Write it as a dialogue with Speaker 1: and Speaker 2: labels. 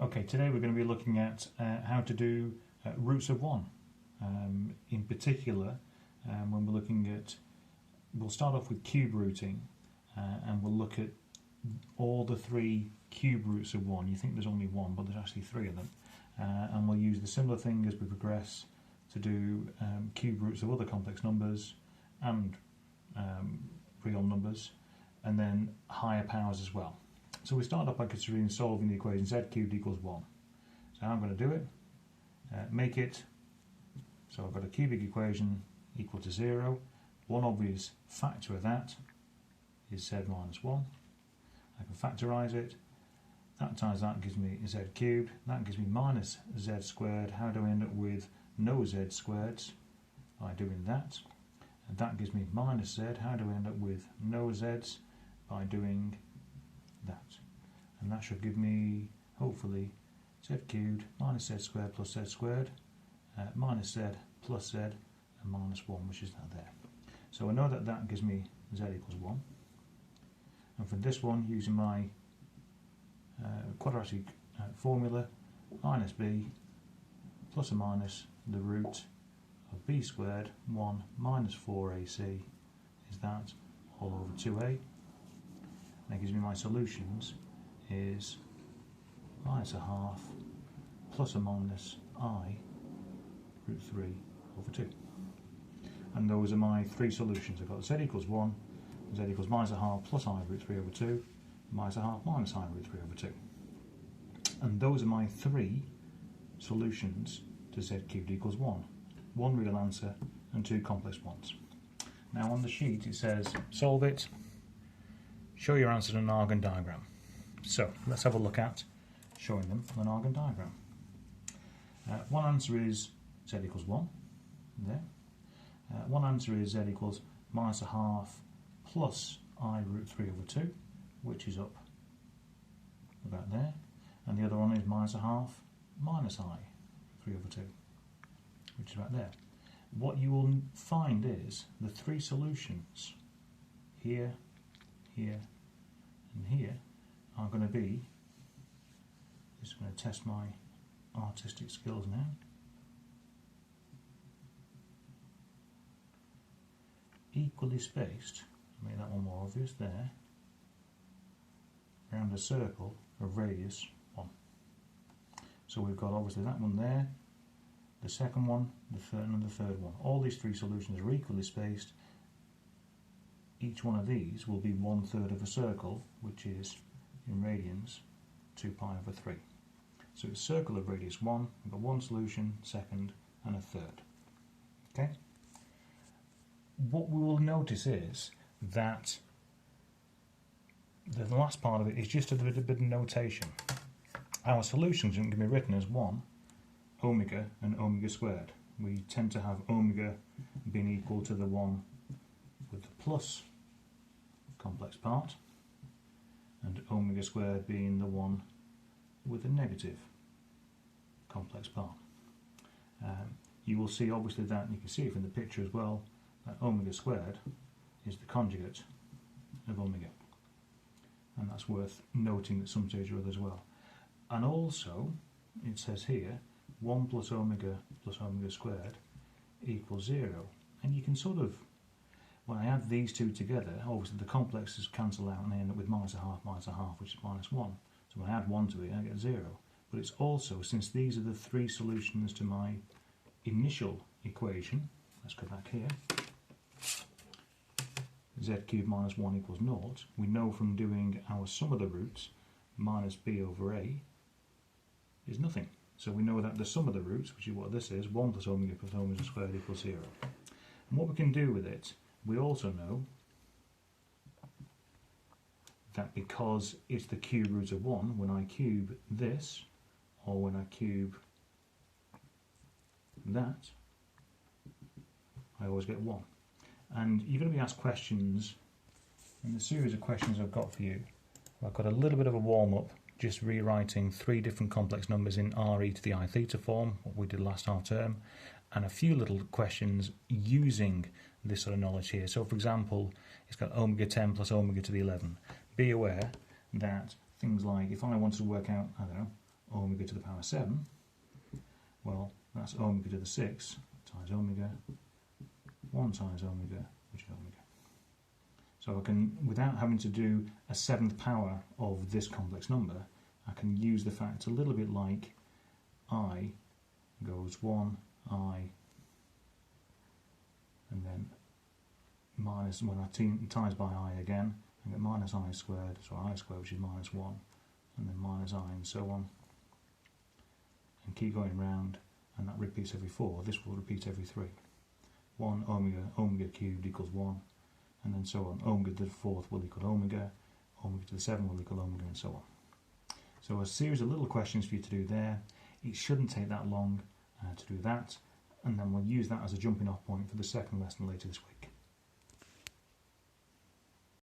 Speaker 1: Okay, today we're going to be looking at how to do roots of one. In particular, when we're looking at, we'll start off with cube rooting and we'll look at all the three cube roots of one. You think there's only one, but there's actually three of them. And we'll use the similar thing as we progress to do cube roots of other complex numbers and real numbers, and then higher powers as well. So we start off by considering solving the equation z cubed equals 1. So how I'm going to do it, make it, so I've got a cubic equation equal to 0. One obvious factor of that is z minus 1. I can factorise it. That times that gives me z cubed. That gives me minus z squared. How do I end up with no z squareds? By doing that. And that gives me minus z. How do I end up with no z's? By doing that. And that should give me, hopefully, z cubed minus z squared plus z squared, minus z plus z, and minus 1, which is that there. So I know that that gives me z equals 1. And from this one, using my quadratic formula, minus b plus or minus the root of b squared 1 minus 4ac is that all over 2a. And that gives me my solutions is minus a half plus or minus I root 3 over 2. And those are my three solutions. I've got z equals 1, z equals minus a half plus I root 3 over 2, minus a half minus I root 3 over 2. And those are my three solutions to z cubed equals 1. One real answer and two complex ones. Now on the sheet it says solve it, show your answer in an Argand diagram. So let's have a look at showing them on an Argand diagram. One answer is z equals 1, there. One answer is z equals minus a half plus I root 3 over 2, which is up about there. And the other one is minus a half minus I 3 over 2, which is about there. What you will find is the three solutions here, here, and here are going to be, just going to test my artistic skills now, equally spaced, make that one more obvious there, around a circle of radius 1. So we've got obviously that one there, the second one, the third, and the third one. All these three solutions are equally spaced. Each one of these will be 1/3 of a circle, which is in radians 2 pi over 3. So it's a circle of radius 1, we've got one solution, second, and a third. Okay? What we will notice is that the last part of it is just a bit of notation. Our solutions can be written as 1 omega and omega squared. We tend to have omega being equal to the one with the plus complex part, and omega squared being the one with the negative complex part. You will see obviously that, and you can see it from the picture as well, that omega squared is the conjugate of omega, and that's worth noting at some stage or other as well. And also it says here 1 plus omega squared equals 0, and you can sort of, when I add these two together, obviously the complexes cancel out and I end up with minus a half, which is minus 1. So when I add 1 to it I get 0. But it's also, since these are the three solutions to my initial equation, let's go back here, z cubed minus 1 equals 0, we know from doing our sum of the roots, minus b over a, is nothing. So we know that the sum of the roots, which is what this is, 1 plus omega squared equals 0. And what we can do with it, we also know that because it's the cube root of 1, when I cube this, or when I cube that, I always get 1. And you're going to be asked questions in the series of questions I've got for you. I've got a little bit of a warm-up, just rewriting three different complex numbers in re to the I theta form, what we did last half term, and a few little questions using this sort of knowledge here. So for example, it's got omega 10 plus omega to the 11. Be aware that things like, if I wanted to work out, I don't know, omega to the power 7, well, that's omega to the 6 times omega, 1 times omega, which is omega. So I can, without having to do a 7th power of this complex number, I can use the fact a little bit like I goes 1, I, and then minus, when I times by I again, I get minus I squared, so I squared, which is minus 1, and then minus I, and so on. And keep going round, and that repeats every 4. This will repeat every 3. 1 omega cubed equals 1, and then so on. Omega to the 4th will equal omega to the 7 will equal omega, and so on. So a series of little questions for you to do there. It shouldn't take that long to do that, and then we'll use that as a jumping off point for the second lesson later this week.